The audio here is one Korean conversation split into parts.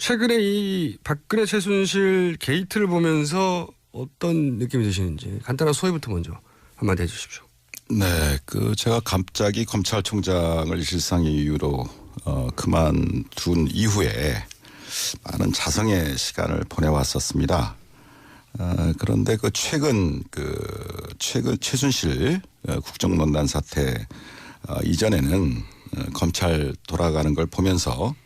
최근에 이 박근혜 최순실 게이트를 보면서 어떤 느낌이 드시는지 간단한 소회부터 먼저 한마디 해주십시오. 네, 제가 갑자기 검찰총장을 일상의 이유로 그만둔 이후에 많은 자성의 시간을 보내왔었습니다. 그런데 최근 최순실 국정농단 사태 이전에는 검찰 돌아가는 걸 보면서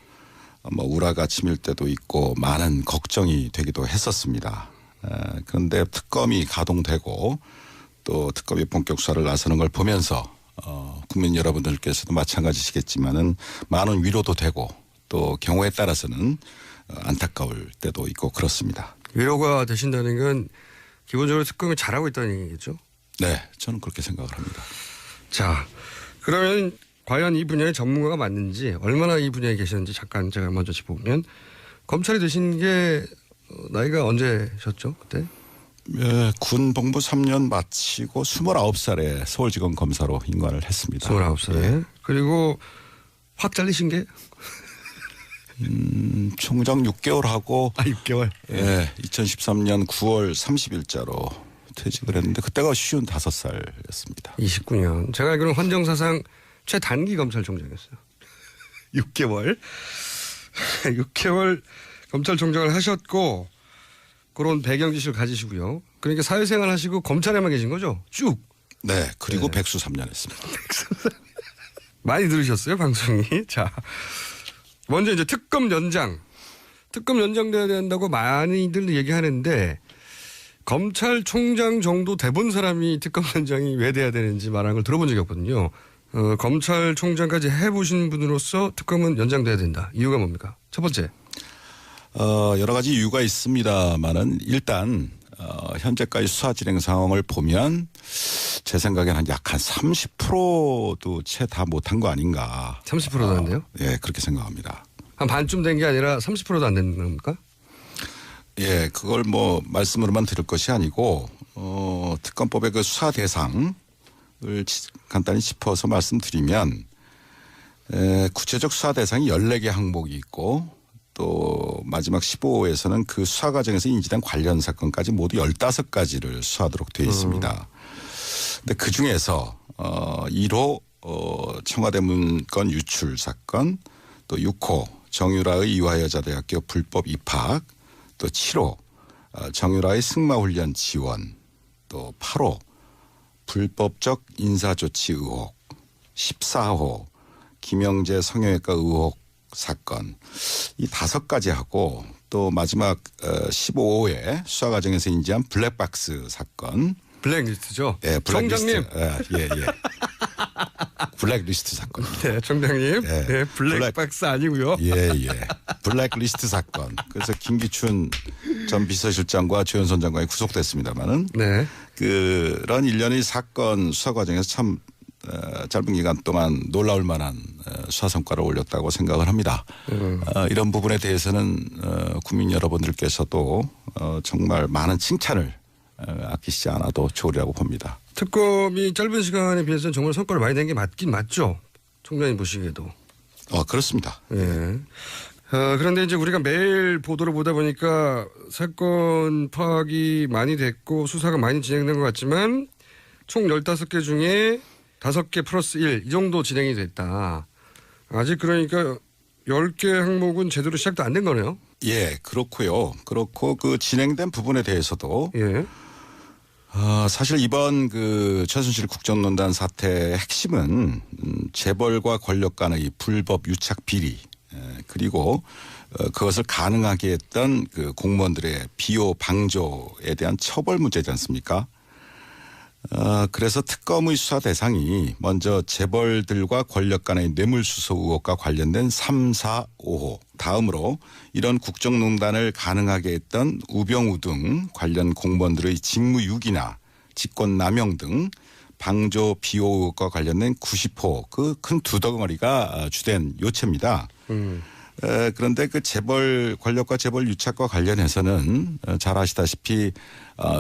우라가 치밀 때도 있고 많은 걱정이 되기도 했었습니다. 그런데 특검이 가동되고 또 특검이 본격 수사를 나서는 걸 보면서 국민 여러분들께서도 마찬가지시겠지만은 많은 위로도 되고 또 경우에 따라서는 안타까울 때도 있고 그렇습니다. 위로가 되신다는 건 기본적으로 특검이 잘하고 있다는 얘기겠죠? 네, 저는 그렇게 생각을 합니다. 자, 그러면 과연 이 분야의 전문가가 맞는지 얼마나 이 분야에 계셨는지 잠깐 제가 먼저 짚어보면 검찰이 되신 게 나이가 언제셨죠? 그때? 예, 군 복무 3년 마치고 29살에 서울지검 검사로 임관을 했습니다. 29살에. 예. 그리고 확 잘리신 게? 총장 6개월 하고 6개월? 예, 2013년 9월 30일자로 퇴직을 했는데 그때가 55살이었습니다. 29년. 제가 알기로는 헌정사상 최단기 검찰총장이었어요. 6개월. 6개월 검찰총장을 하셨고 그런 배경 지식을 가지시고요. 그러니까 사회생활 하시고 검찰에만 계신 거죠? 쭉. 네. 그리고 백수 3년 했습니다. 많이 들으셨어요, 방송이. 자, 먼저 이제 특검 연장. 특검 연장돼야 된다고 많이들 얘기하는데 검찰총장 정도 돼본 사람이 특검 연장이 왜 돼야 되는지 말하는 걸 들어본 적이 없거든요. 검찰총장까지 해보신 분으로서 특검은 연장돼야 된다. 이유가 뭡니까? 첫 번째. 여러 가지 이유가 있습니다만은 일단 현재까지 수사 진행 상황을 보면 제 생각에는 약 한 30%도 채 다 못한 거 아닌가. 30%도 안 돼요? 예, 그렇게 생각합니다. 한 반쯤 된 게 아니라 30%도 안 되는 겁니까? 예, 그걸 말씀으로만 들을 것이 아니고 특검법의 그 수사 대상을 간단히 짚어서 말씀드리면 구체적 수사 대상이 14개 항목이 있고 또 마지막 15호에서는 그 수사 과정에서 인지된 관련 사건까지 모두 15가지를 수사하도록 되어 있습니다. 근데 그 중에서 1호 청와대 문건 유출 사건, 또 6호 정유라의 이화여자대학교 불법 입학, 또 7호 정유라의 승마훈련 지원, 또 8호 불법적 인사조치 의혹, 14호 김영재 성형외과 의혹 사건, 이 5가지 하고 또 마지막 15호에 수사 과정에서 인지한 블랙박스 사건. 블랙리스트죠? 예, 블랙리스트. 총장님. 예. 블랙리스트 사건. 네, 총장님. 예. 네, 블랙박스 아니고요. 예. 블랙리스트 사건. 그래서 김기춘 전 비서실장과 조현선 장관이 구속됐습니다만은 네. 그런 일련의 사건 수사 과정에서 참 짧은 기간 동안 놀라울 만한 수사 성과를 올렸다고 생각을 합니다. 이런 부분에 대해서는 국민 여러분들께서도 정말 많은 칭찬을 아끼시지 않아도 좋으리라고 봅니다. 특검이 짧은 시간에 비해서는 정말 성과를 많이 낸 게 맞긴 맞죠? 총장님 보시기에도. 그렇습니다. 예. 그런데 이제 우리가 매일 보도를 보다 보니까 사건 파악이 많이 됐고 수사가 많이 진행된 것 같지만 총 15개 중에 5개 플러스 1 이 정도 진행이 됐다. 아직 그러니까 10개 항목은 제대로 시작도 안 된 거네요. 예, 그렇고요. 그렇고 그 진행된 부분에 대해서도 예. 사실 이번 그 최순실 국정농단 사태의 핵심은 재벌과 권력 간의 불법 유착 비리 그리고 그것을 가능하게 했던 그 공무원들의 비호 방조에 대한 처벌 문제지 않습니까? 그래서 특검의 수사 대상이 먼저 재벌들과 권력 간의 뇌물수수 의혹과 관련된 3, 4, 5호. 다음으로 이런 국정농단을 가능하게 했던 우병우 등 관련 공무원들의 직무유기나 직권남용 등 방조 비호 의혹과 관련된 90호 그 큰 두 덩어리가 주된 요체입니다. 그런데 그 재벌 권력과 재벌 유착과 관련해서는 잘 아시다시피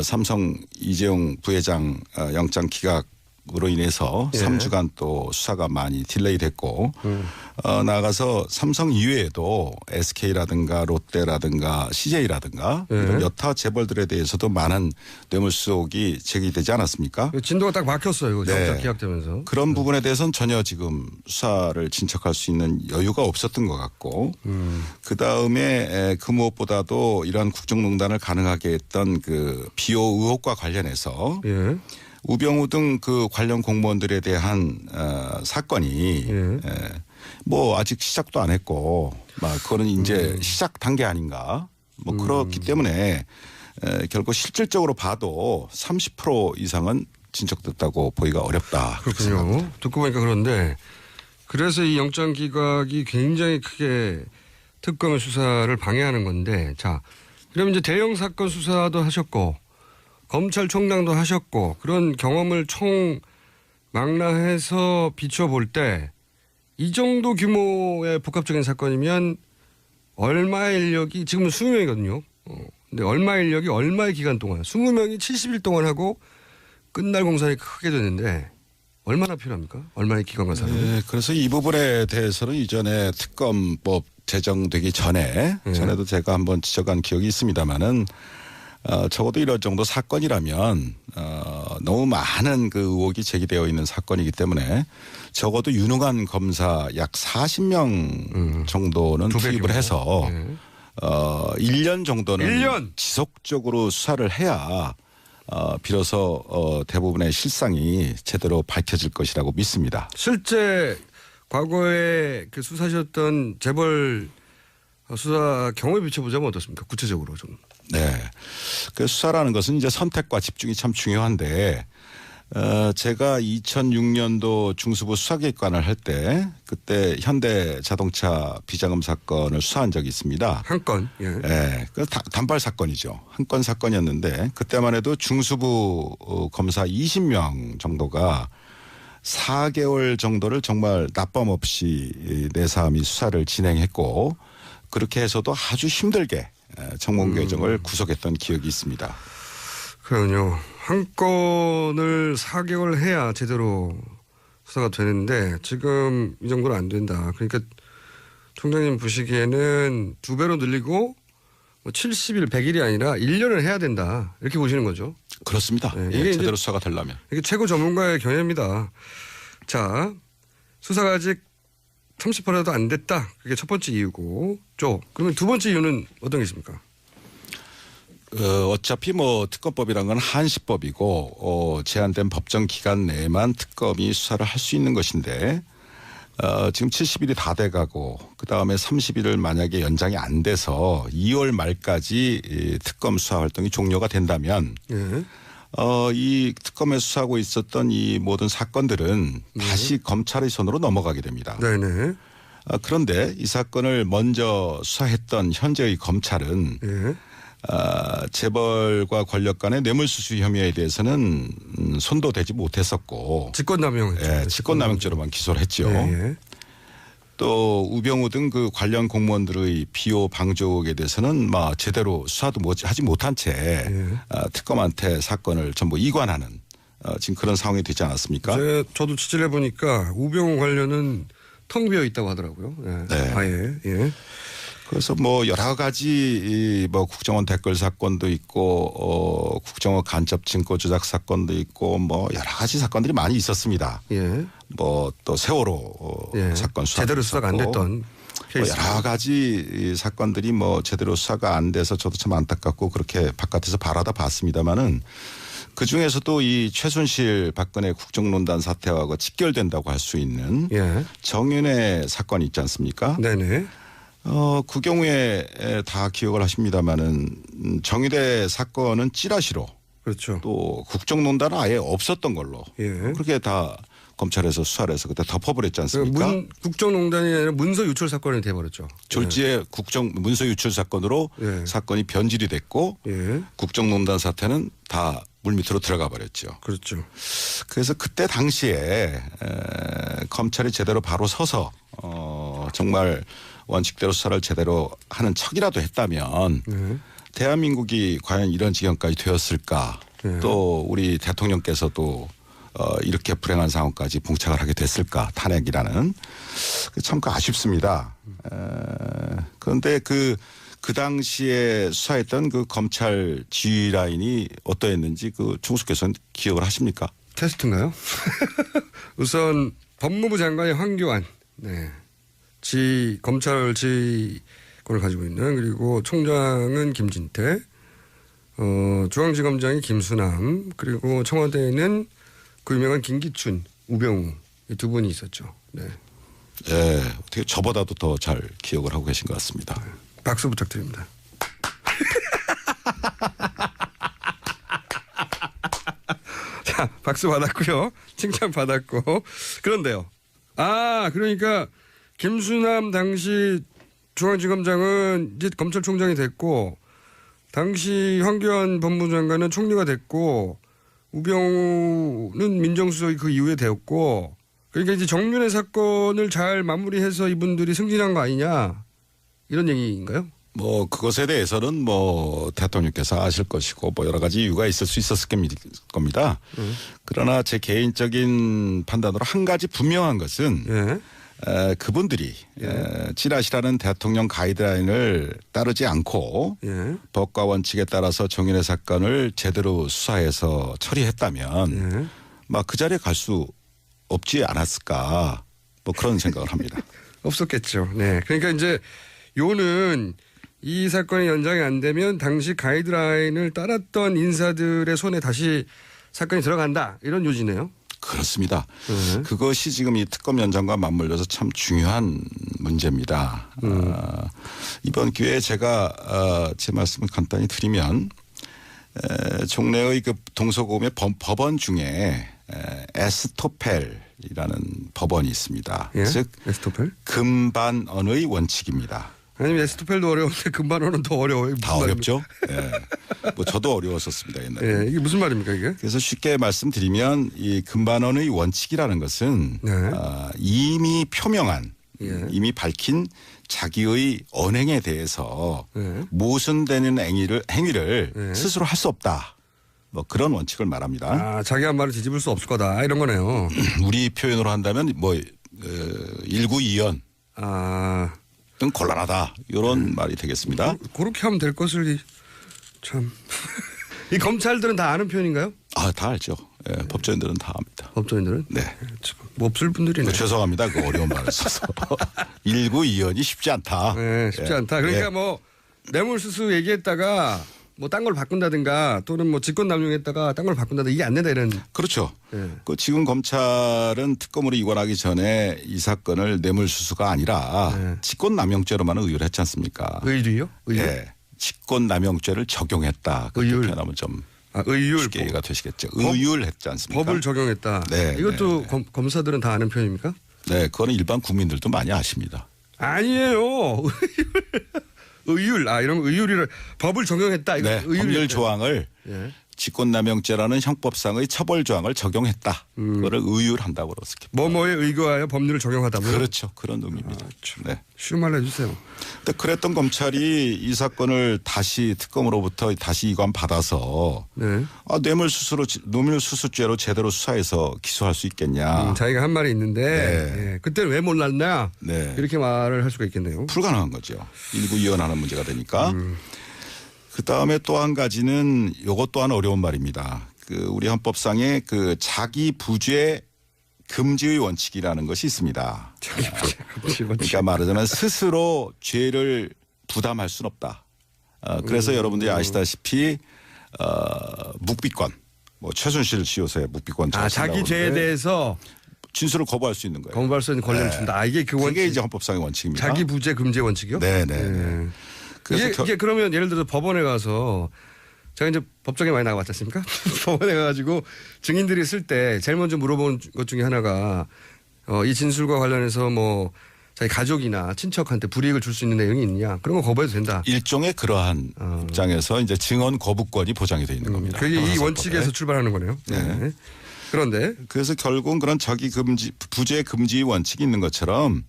삼성 이재용 부회장 영장 기각 의혹으로 인해서 예. 3주간 또 수사가 많이 딜레이 됐고 나아가서 삼성 이외에도 SK라든가 롯데라든가 CJ라든가 예. 이런 여타 재벌들에 대해서도 많은 뇌물수 의혹이 제기되지 않았습니까? 진도가 딱 막혔어요. 네. 영장 기각되면서. 그런 부분에 대해서는 전혀 지금 수사를 진척할 수 있는 여유가 없었던 것 같고 그다음에 그 무엇보다도 이러한 국정농단을 가능하게 했던 그 비호 의혹과 관련해서 예. 우병우 등 그 관련 공무원들에 대한 사건이 예. 뭐 아직 시작도 안 했고 막 그거는 이제 시작 단계 아닌가 뭐 그렇기 때문에 결국 실질적으로 봐도 30% 이상은 진척됐다고 보기가 어렵다. 그렇게 생각합니다. 그렇군요. 듣고 보니까 그런데 그래서 이 영장 기각이 굉장히 크게 특검의 수사를 방해하는 건데 자 그럼 이제 대형 사건 수사도 하셨고 검찰총장도 하셨고 그런 경험을 총망라해서 비춰볼 때 이 정도 규모의 복합적인 사건이면 얼마의 인력이 지금은 20명이거든요. 근데 얼마의 인력이 얼마의 기간 동안 20명이 70일 동안 하고 끝날 공산이 크게 되는데 얼마나 필요합니까? 얼마의 기간과 사람? 네, 그래서 이 부분에 대해서는 이전에 특검법 제정되기 전에도 제가 한번 지적한 기억이 있습니다만은 적어도 이런 정도 사건이라면 너무 많은 그 의혹이 제기되어 있는 사건이기 때문에 적어도 유능한 검사 약 40명 정도는 투입을 해서 1년 정도는 1년? 지속적으로 수사를 해야 비로소 대부분의 실상이 제대로 밝혀질 것이라고 믿습니다. 실제 과거에 그 수사하셨던 재벌 수사 경험에 비춰보자면 어떻습니까? 구체적으로 좀. 네. 그 수사라는 것은 이제 선택과 집중이 참 중요한데 제가 2006년도 중수부 수사기획관을 할 때 그때 현대자동차 비자금 사건을 수사한 적이 있습니다. 한 건. 예. 네. 그 단발 사건이죠. 한 건 사건이었는데 그때만 해도 중수부 검사 20명 정도가 4개월 정도를 정말 낮밤 없이 내사함이 수사를 진행했고 그렇게 해서도 아주 힘들게 청문개정을 구속했던 기억이 있습니다. 그럼요. 한 건을 4개월 해야 제대로 수사가 되는데 지금 이 정도는 안 된다. 그러니까 총장님 보시기에는 2배로 늘리고 70일, 100일이 아니라 1년을 해야 된다. 이렇게 보시는 거죠. 그렇습니다. 네, 예, 이게 제대로 이제 수사가 되려면. 이게 최고 전문가의 견해입니다. 자, 수사가 아직 30%도 안 됐다. 그게 첫 번째 이유고. 그러면 두 번째 이유는 어떤 게 있습니까? 어차피 뭐 특검법이란 건 한시법이고 제한된 법정 기간 내에만 특검이 수사를 할 수 있는 것인데 지금 70일이 다 돼가고 그다음에 30일을 만약에 연장이 안 돼서 2월 말까지 이 특검 수사 활동이 종료가 된다면 예. 이 특검에 수사하고 있었던 이 모든 사건들은 다시 검찰의 손으로 넘어가게 됩니다. 네네. 그런데 이 사건을 먼저 수사했던 현재의 검찰은 예. 재벌과 권력 간의 뇌물수수 혐의에 대해서는 손도 대지 못했었고 직권남용했죠. 예, 직권남용죄로만 기소를 했죠. 예. 또 우병우 등 그 관련 공무원들의 비호 방조에 대해서는 막 제대로 수사도 하지 못한 채 특검한테 사건을 전부 이관하는 지금 그런 상황이 되지 않았습니까? 저도 취재를 해보니까 우병우 관련은 텅 비어 있다고 하더라고요. 예. 네. 아예. 예. 그래서 뭐 여러 가지 뭐 국정원 댓글 사건도 있고 국정원 간첩 증거 조작 사건도 있고 뭐 여러 가지 사건들이 많이 있었습니다. 예. 뭐 또 세월호 예. 사건 수사 제대로 수사가 안 됐던 케이스. 뭐 여러 가지 사건들이 뭐 제대로 수사가 안 돼서 저도 참 안타깝고 그렇게 바깥에서 바라다 봤습니다마는 그 중에서도 이 최순실 박근혜 국정농단 사태하고 직결된다고 할 수 있는 예. 정윤회 사건이 있지 않습니까? 네네. 그 경우에 다 기억을 하십니다마는 정의대 사건은 찌라시로 그렇죠. 또 국정농단은 아예 없었던 걸로 예. 그렇게 다 검찰에서 수사를 해서 그때 덮어버렸지 않습니까? 국정농단이 아니라 문서 유출 사건이 돼버렸죠. 졸지에 국정 문서 유출 사건으로 예. 사건이 변질이 됐고 예. 국정농단 사태는 다 물밑으로 들어가 버렸죠. 그렇죠. 그래서 그때 당시에 검찰이 제대로 바로 서서 정말 원칙대로 수사를 제대로 하는 척이라도 했다면 대한민국이 과연 이런 지경까지 되었을까? 또 우리 대통령께서도 이렇게 불행한 상황까지 봉착을 하게 됐을까 탄핵이라는 참 아쉽습니다. 그런데 그 당시에 수사했던 그 검찰 지휘 라인이 어떠했는지 그 총수께서는 기억을 하십니까? 테스트인가요? 우선 법무부 장관이 황교안, 네. 검찰 지휘권을 가지고 있는, 그리고 총장은 김진태, 중앙지검장이 김수남, 그리고 청와대에는 그 유명한 김기춘, 우병우 이 두 분이 있었죠. 네. 예, 어떻게 저보다도 더 잘 기억을 하고 계신 것 같습니다. 박수 부탁드립니다. 자, 박수 받았고요. 칭찬 받았고. 그런데요. 그러니까 김수남 당시 중앙지검장은 이제 검찰총장이 됐고, 당시 황교안 법무부 장관은 총리가 됐고, 우병우는 민정수석이 그 이후에 되었고, 그러니까 이제 정윤회 사건을 잘 마무리해서 이분들이 승진한 거 아니냐, 이런 얘기인가요? 뭐 그것에 대해서는 뭐 대통령께서 아실 것이고 뭐 여러 가지 이유가 있을 수 있었을 겁니다. 그러나 제 개인적인 판단으로 한 가지 분명한 것은 그분들이 지라시라는 대통령 가이드라인을 따르지 않고 법과 원칙에 따라서 정윤회 사건을 제대로 수사해서 처리했다면 막 그 자리에 갈 수 없지 않았을까 뭐 그런 생각을 합니다. 없었겠죠. 네. 그러니까 이제 요는 이 사건이 연장이 안 되면 당시 가이드라인을 따랐던 인사들의 손에 다시 사건이 들어간다, 이런 요지네요. 그렇습니다. 그것이 지금 이 특검 연장과 맞물려서 참 중요한 문제입니다. 이번 기회에 제가 제 말씀을 간단히 드리면 종래의 그 동서고금의 법원 중에 에스토펠이라는 법원이 있습니다. 예? 즉 에스토펠? 금반언의 원칙입니다. 아니면 에스토펠도 어려운데 금반언은 더 어려워요. 다 어렵죠. 예. 뭐 저도 어려웠었습니다 옛날에. 예, 이게 무슨 말입니까 이게? 그래서 쉽게 말씀드리면 이 금반언의 원칙이라는 것은 이미 표명한 이미 밝힌 자기의 언행에 대해서 모순되는 행위를 스스로 할 수 없다. 뭐 그런 원칙을 말합니다. 자기 한 말을 뒤집을 수 없을 거다, 이런 거네요. 우리 표현으로 한다면 뭐 일구이연 등 곤란하다, 이런 말이 되겠습니다. 그렇게 하면 될 것을 참. 이 검찰들은 다 아는 표현인가요? 다 알죠. 예, 법조인들은 다 압니다. 법조인들은? 네. 뭐 없을 분들이네. 죄송합니다. 그 어려운 말을 써서. 일구이연이 쉽지 않다. 네, 쉽지 않다. 그러니까 뭐 뇌물수수 얘기했다가 뭐 딴 걸 바꾼다든가, 또는 뭐 직권남용했다가 딴 걸 바꾼다든가, 이게 안 된다, 이런. 그렇죠. 그 지금 검찰은 특검으로 이관하기 전에 이 사건을 뇌물수수가 아니라 직권남용죄로만 의율을 했지 않습니까? 의율이요? 의율? 네. 직권남용죄를 적용했다. 그렇게 표현하면 좀 의율. 쉽게 이해가 되시겠죠. 의율했지 않습니까? 법을 적용했다. 네. 이것도 검사들은 다 아는 표현입니까? 네. 그거는 일반 국민들도 많이 아십니다. 아니에요. 의율. 이런 의율이를 법을 적용했다. 이거 네. 법률 조항을 직권남용죄라는 형법상의 처벌 조항을 적용했다. 그거를 의율한다고 그렇습니다. 뭐뭐에 의거하여 법률을 적용하다고요? 그렇죠. 그런 의미입니다. 네. 쉬운 말로 해주세요. 근데 그랬던 검찰이 이 사건을 다시 특검으로부터 다시 이관 받아서 뇌물수수죄로 제대로 수사해서 기소할 수 있겠냐. 자기가 한 말이 있는데 그때는 왜 몰랐냐. 이렇게 말을 할 수가 있겠네요. 불가능한 거죠. 일구이연하는 문제가 되니까. 그다음에 또 한 가지는 이것 또한 어려운 말입니다. 그 우리 헌법상에 그 자기 부죄 금지의 원칙이라는 것이 있습니다. 자기 부죄 금지 원칙. 그러니까 말하자면 스스로 죄를 부담할 수는 없다. 그래서 여러분들이 아시다시피 묵비권, 뭐 최순실 씨요새 묵비권. 자기 죄에 대해서 진술을 거부할 수 있는 거예요. 거부할 수 있는 권리를 준다. 이게 그 원칙. 그게 이제 헌법상의 원칙입니다. 자기 부죄 금지 원칙이요? 네네. 그래서 이게 그러면 예를 들어서 법원에 가서, 제가 이제 법정에 많이 나가봤지 않습니까? 법원에 가가지고 증인들이 있을 때 제일 먼저 물어보는 것 중에 하나가 이 진술과 관련해서 뭐 자기 가족이나 친척한테 불이익을 줄 수 있는 내용이 있느냐, 그런 거 거부해도 된다. 일종의 그러한 입장에서 이제 증언 거부권이 보장이 되어 있는 겁니다. 그게 이 원칙에서 출발하는 거네요. 네. 그런데 그래서 결국은 그런 자기 부재 금지 원칙이 있는 것처럼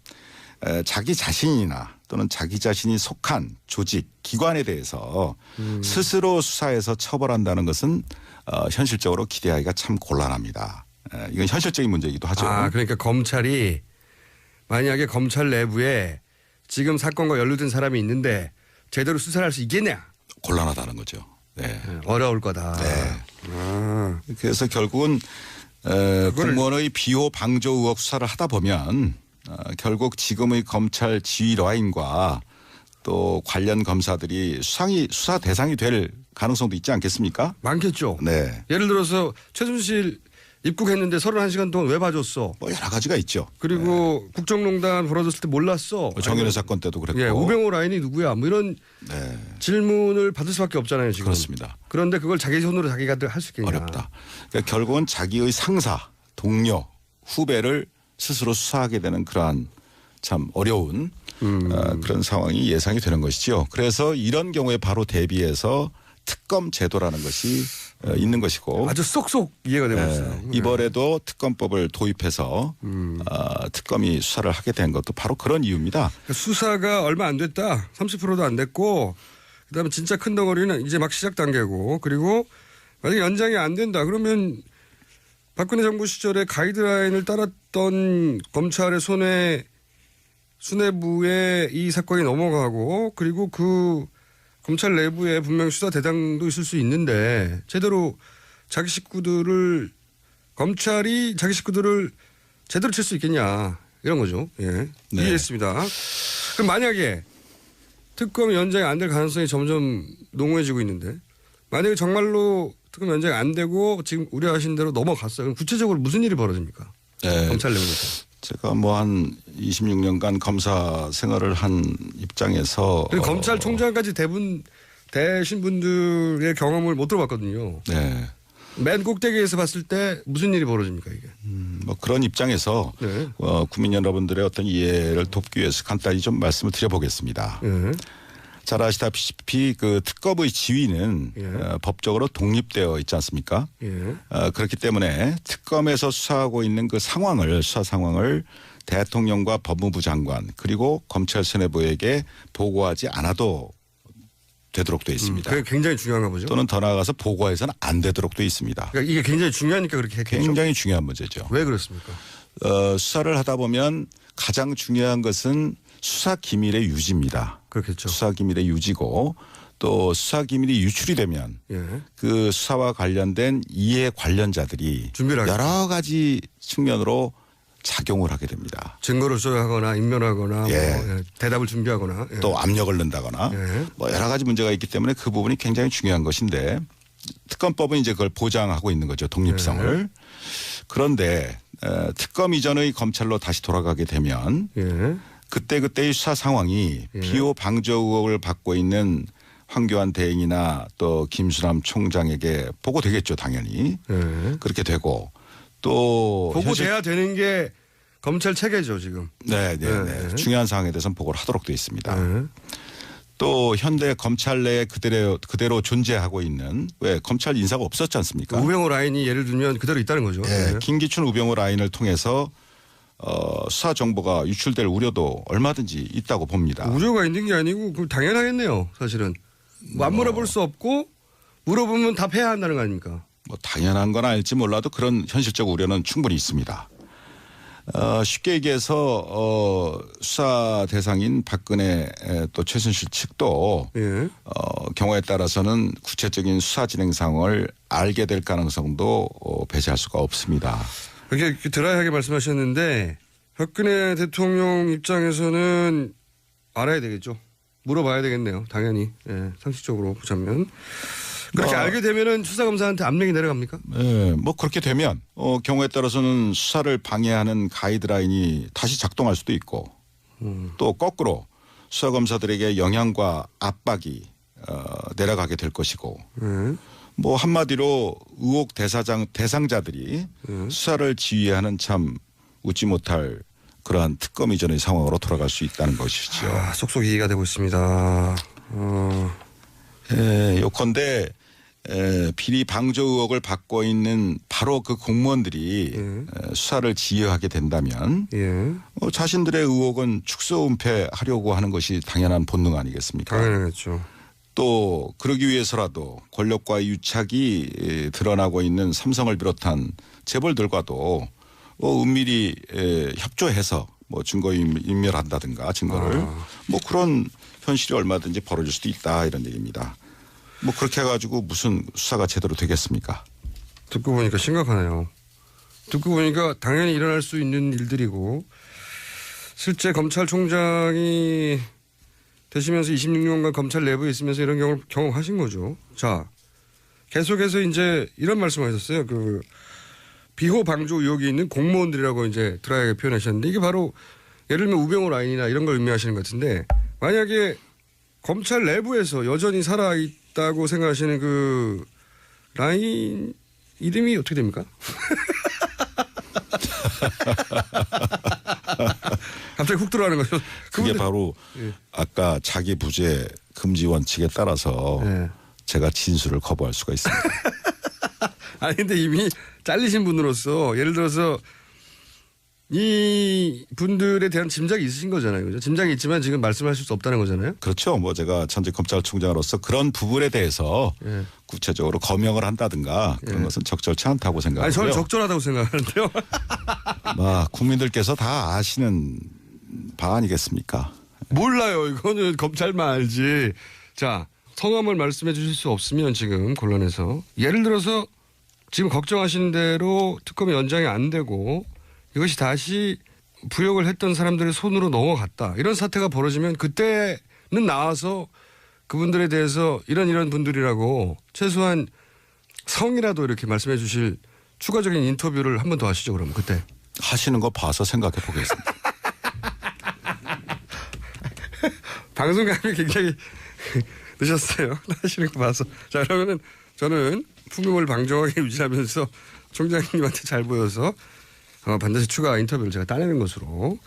자기 자신이나 또는 자기 자신이 속한 조직, 기관에 대해서 스스로 수사해서 처벌한다는 것은 현실적으로 기대하기가 참 곤란합니다. 이건 현실적인 문제이기도 하죠. 그러니까 검찰이 만약에 검찰 내부에 지금 사건과 연루된 사람이 있는데 제대로 수사를 할 수 있겠냐? 곤란하다는 거죠. 네. 어려울 거다. 네. 그래서 결국은 공무원의 비호 방조 의혹 수사를 하다 보면 결국 지금의 검찰 지휘 라인과 또 관련 검사들이 수사 대상이 될 가능성도 있지 않겠습니까? 많겠죠. 네. 예를 들어서 최순실 입국했는데 31시간 동안 왜 봐줬어? 뭐 여러 가지가 있죠. 그리고 국정농단 벌어졌을 때 몰랐어. 정윤회 사건 때도 그랬고. 예, 우병우 라인이 누구야? 뭐 이런 네. 질문을 받을 수밖에 없잖아요. 지금. 그렇습니다. 그런데 그걸 자기 손으로 자기가 할 수 있겠냐. 어렵다. 그러니까 결국은 자기의 상사, 동료, 후배를 스스로 수사하게 되는 그러한 참 어려운 그런 상황이 예상이 되는 것이죠. 그래서 이런 경우에 바로 대비해서 특검 제도라는 것이 있는 것이고 아주 쏙쏙 이해가 되고 있어요. 이번에도 특검법을 도입해서 특검이 수사를 하게 된 것도 바로 그런 이유입니다. 수사가 얼마 안 됐다. 30%도 안 됐고 그다음에 진짜 큰 덩어리는 이제 막 시작 단계고 그리고 만약에 연장이 안 된다. 그러면 박근혜 정부 시절에 가이드라인을 따랐던 검찰의 수뇌부에 이 사건이 넘어가고 그리고 그 검찰 내부에 분명히 수사 대상도 있을 수 있는데 제대로 자기 식구들을 검찰이 자기 식구들을 제대로 칠 수 있겠냐 이런 거죠. 예. 네. 이해했습니다. 그럼 만약에 특검 연장이 안 될 가능성이 점점 농후해지고 있는데 만약에 정말로 특검 연장이 안 되고 지금 우려하신 대로 넘어갔어요. 그럼 구체적으로 무슨 일이 벌어집니까? 네. 검찰 내부에서. 제가 뭐 한 26년간 검사 생활을 한 입장에서 그리고 검찰총장까지 대신 분들의 경험을 못 들어봤거든요. 네. 맨 꼭대기에서 봤을 때 무슨 일이 벌어집니까 이게? 뭐 그런 입장에서 네. 국민 여러분들의 어떤 이해를 돕기 위해서 간단히 좀 말씀을 드려보겠습니다. 네. 잘 아시다시피 그 특검의 지위는 법적으로 독립되어 있지 않습니까? 예. 그렇기 때문에 특검에서 수사하고 있는 그 수사 상황을 대통령과 법무부 장관 그리고 검찰 수뇌부에게 보고하지 않아도 되도록 되어 있습니다. 그게 굉장히 중요한가 보죠. 또는 더 나아가서 보고해서는 안 되도록 되어 있습니다. 그러니까 이게 굉장히 중요하니까 그렇게 했겠죠. 굉장히 중요한 문제죠. 왜 그렇습니까? 수사를 하다 보면 가장 중요한 것은 수사 기밀의 유지입니다. 그렇겠죠. 수사 기밀의 유지고 또 수사 기밀이 유출이 되면 예. 그 수사와 관련된 이해 관련자들이 준비를 여러 가지 측면으로 작용을 하게 됩니다. 증거를 조회하거나 인면하거나 예. 뭐 대답을 준비하거나 예. 또 압력을 넣는다거나 예. 뭐 여러 가지 문제가 있기 때문에 그 부분이 굉장히 중요한 것인데 특검법은 이제 그걸 보장하고 있는 거죠. 독립성을. 예. 그런데 특검 이전의 검찰로 다시 돌아가게 되면 예. 그때의 수사 상황이 비호 방조 의혹을 받고 있는 황교안 대행이나 또 김수남 총장에게 보고되겠죠. 당연히. 예. 그렇게 되고 또 보고돼야 되는 게 검찰 체계죠 지금. 네. 중요한 사항에 대해서는 보고를 하도록 되어 있습니다. 또 현대 검찰 내에 그대로 존재하고 있는 왜 검찰 인사가 없었지 않습니까? 우병우 라인이 예를 들면 그대로 있다는 거죠. 네. 예. 김기춘 우병우 라인을 통해서 수사 정보가 유출될 우려도 얼마든지 있다고 봅니다. 우려가 있는 게 아니고 그 당연하겠네요. 사실은 뭐 안 물어볼 수 없고 물어보면 답해야 한다는 거 아닙니까? 뭐 당연한 건 알지 몰라도 그런 현실적 우려는 충분히 있습니다. 쉽게 얘기해서 수사 대상인 박근혜 또 최순실 측도 예. 경우에 따라서는 구체적인 수사 진행 상황을 알게 될 가능성도 배제할 수가 없습니다. 이렇게 드라이하게 말씀하셨는데 박근혜 대통령 입장에서는 알아야 되겠죠. 물어봐야 되겠네요. 당연히. 예, 상식적으로 보자면. 그렇게 알게 되면은 수사검사한테 압력이 내려갑니까? 네, 뭐 그렇게 되면 경우에 따라서는 수사를 방해하는 가이드라인이 다시 작동할 수도 있고 또 거꾸로 수사검사들에게 영향과 압박이 내려가게 될 것이고 뭐 한마디로 의혹 대상자들이 수사를 지휘하는 참 웃지 못할 그러한 특검 이전의 상황으로 돌아갈 수 있다는 것이죠. 쏙쏙 이해가 되고 있습니다. 요컨대 비리 방조 의혹을 받고 있는 바로 그 공무원들이 수사를 지휘하게 된다면 자신들의 의혹은 축소 은폐하려고 하는 것이 당연한 본능 아니겠습니까? 당연하겠죠. 또 그러기 위해서라도 권력과의 유착이 드러나고 있는 삼성을 비롯한 재벌들과도 은밀히 협조해서 뭐 증거 인멸한다든가 증거를 뭐 그런 현실이 얼마든지 벌어질 수도 있다 이런 얘기입니다. 뭐 그렇게 해가지고 무슨 수사가 제대로 되겠습니까? 듣고 보니까 심각하네요. 듣고 보니까 당연히 일어날 수 있는 일들이고 실제 검찰총장이 되시면서 26년간 검찰 내부에 있으면서 이런 경우를 경험하신 거죠. 자, 계속해서 이제 이런 말씀하셨어요. 그 비호 방조 의혹이 있는 공무원들이라고 이제 드라이하게 표현하셨는데 이게 바로 예를 들면 우병우 라인이나 이런 걸 의미하시는 것 같은데 만약에 검찰 내부에서 여전히 살아있다고 생각하시는 그 라인 이름이 어떻게 됩니까? 갑자기 훅 들어가는 거죠. 그게 바로 아까 자기 부재 금지 원칙에 따라서 제가 진술을 거부할 수가 있습니다. 아니 근데 이미 잘리신 분으로서 예를 들어서 이 분들에 대한 짐작이 있으신 거잖아요. 그죠? 짐작이 있지만 지금 말씀하실 수 없다는 거잖아요. 그렇죠. 뭐 제가 전직 검찰총장으로서 그런 부분에 대해서 구체적으로 검역을 한다든가 그런 것은 적절치 않다고 생각하고요. 아니 저는 적절하다고 생각하는데요. 국민들께서 다 아시는 바 아니겠습니까? 몰라요. 이거는 검찰만 알지. 자, 성함을 말씀해 주실 수 없으면 지금 곤란해서 예를 들어서 지금 걱정하시는 대로 특검이 연장이 안 되고 이것이 다시 부역을 했던 사람들의 손으로 넘어갔다. 이런 사태가 벌어지면 그때는 나와서 그분들에 대해서 이런 분들이라고 최소한 성이라도 이렇게 말씀해 주실 추가적인 인터뷰를 한 번 더 하시죠. 그럼 그때. 하시는 거 봐서 생각해 보겠습니다. 방송감이 굉장히 늦었어요. 하시는 거 봐서. 자, 그러면은 저는 풍금을 방정하게 유지하면서 총장님한테 잘 보여서 반드시 추가 인터뷰를 제가 따내는 것으로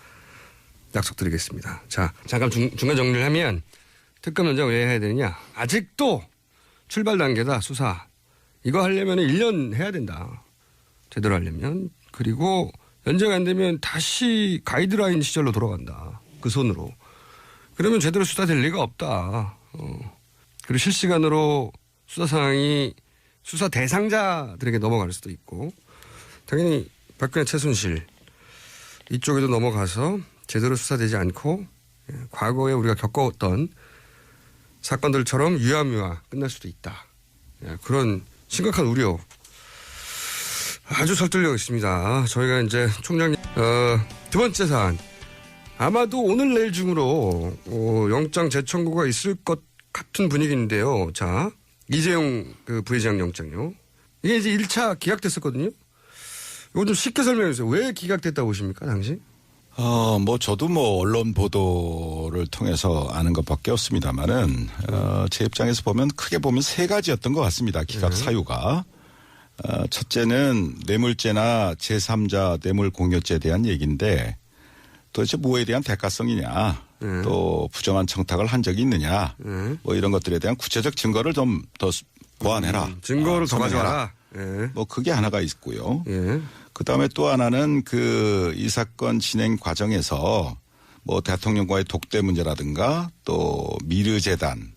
약속드리겠습니다. 자, 잠깐 중간 정리를 하면 특검 연장 왜 해야 되느냐. 아직도 출발 단계다 수사. 이거 하려면 1년 해야 된다. 제대로 하려면. 그리고 연장 안 되면 다시 가이드라인 시절로 돌아간다. 그 손으로. 그러면 제대로 수사될 리가 없다. 그리고 실시간으로 수사 상황이 수사 대상자들에게 넘어갈 수도 있고 당연히 박근혜 최순실 이쪽에도 넘어가서 제대로 수사되지 않고 과거에 우리가 겪어왔던 사건들처럼 유야무야 끝날 수도 있다. 그런 심각한 우려 아주 설득력 있습니다. 저희가 이제 총장님 두 번째 사안 아마도 오늘 내일 중으로 영장 재청구가 있을 것 같은 분위기인데요. 자, 이재용 그 부회장 영장요. 이게 이제 1차 기각됐었거든요. 이거 좀 쉽게 설명해 주세요. 왜 기각됐다고 보십니까, 당시? 저도 언론 보도를 통해서 아는 것밖에 없습니다만은, 제 입장에서 크게 보면 세 가지였던 것 같습니다. 기각 사유가. 첫째는 뇌물죄나 제3자 뇌물공여죄에 대한 얘기인데, 도대체 뭐에 대한 대가성이냐, 또 부정한 청탁을 한 적이 있느냐, 뭐 이런 것들에 대한 구체적 증거를 좀 더 보완해라. 증거를 더 가져와라. 그게 하나가 있고요. 그 다음에 또 하나는 이 사건 진행 과정에서 대통령과의 독대 문제라든가 또 미르재단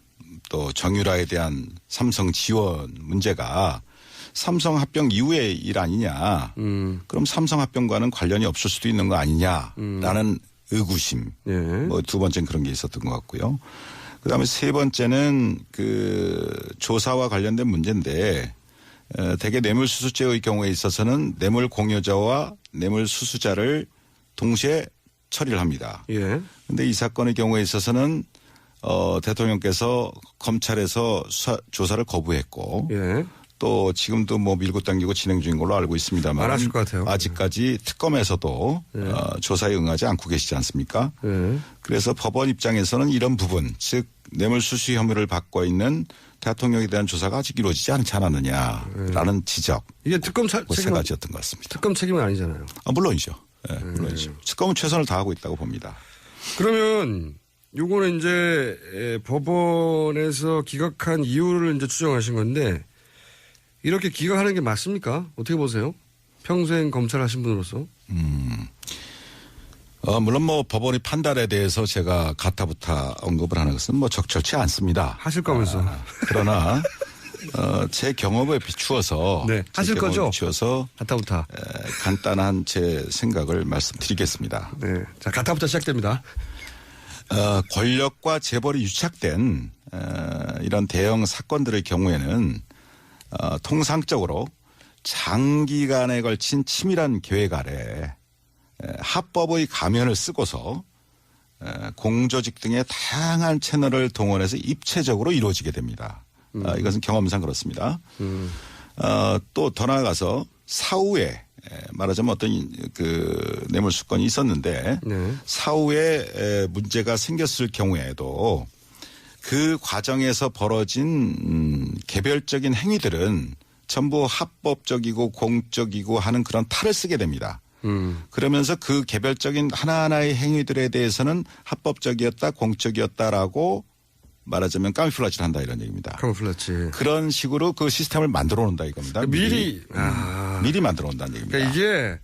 또 정유라에 대한 삼성 지원 문제가 삼성 합병 이후의 일 아니냐. 그럼 삼성 합병과는 관련이 없을 수도 있는 거 아니냐라는 의구심. 두 번째는 그런 게 있었던 것 같고요. 그다음에 세 번째는 조사와 관련된 문제인데 대개 뇌물수수죄의 경우에 있어서는 뇌물 공여자와 뇌물 수수자를 동시에 처리를 합니다. 그런데 이 사건의 경우에 있어서는 대통령께서 검찰에서 조사를 거부했고 또 지금도 밀고 당기고 진행 중인 걸로 알고 있습니다만 안 하실 것 같아요. 아직까지 특검에서도 조사에 응하지 않고 계시지 않습니까? 그래서 법원 입장에서는 이런 부분 즉 뇌물수수 혐의를 받고 있는 대통령에 대한 조사가 아직 이루어지지 않지 않았느냐라는 지적. 이게 특검 세 가지였던 것 같습니다. 특검 책임은 아니잖아요. 물론이죠. 물론이죠. 특검은 최선을 다하고 있다고 봅니다. 그러면 요거는 이제 법원에서 기각한 이유를 이제 추정하신 건데 이렇게 기각하는 게 맞습니까? 어떻게 보세요? 평생 검찰 하신 분으로서. 물론 뭐 법원의 판단에 대해서 제가 가타부타 언급을 하는 것은 뭐 적절치 않습니다. 하실 거면서. 그러나 제 경험에 비추어서 네, 하실 거죠? 비추어서 가타부타. 간단한 제 생각을 말씀드리겠습니다. 네, 자 가타부타 시작됩니다. 권력과 재벌이 유착된 이런 대형 사건들의 경우에는 통상적으로 장기간에 걸친 치밀한 계획 아래 합법의 가면을 쓰고서 공조직 등의 다양한 채널을 동원해서 입체적으로 이루어지게 됩니다. 이것은 경험상 그렇습니다. 또 더 나아가서 사후에 말하자면 어떤 그 뇌물수건이 있었는데 네. 사후에 문제가 생겼을 경우에도 그 과정에서 벌어진 개별적인 행위들은 전부 합법적이고 공적이고 하는 그런 탈을 쓰게 됩니다. 그러면서 그 개별적인 하나하나의 행위들에 대해서는 합법적이었다, 공적이었다라고 말하자면 까미플라치를 한다 이런 얘기입니다. 카모플라치. 그런 식으로 그 시스템을 만들어 놓는다 이겁니다. 미리 만들어 놓는다는 얘기입니다. 그러니까 이게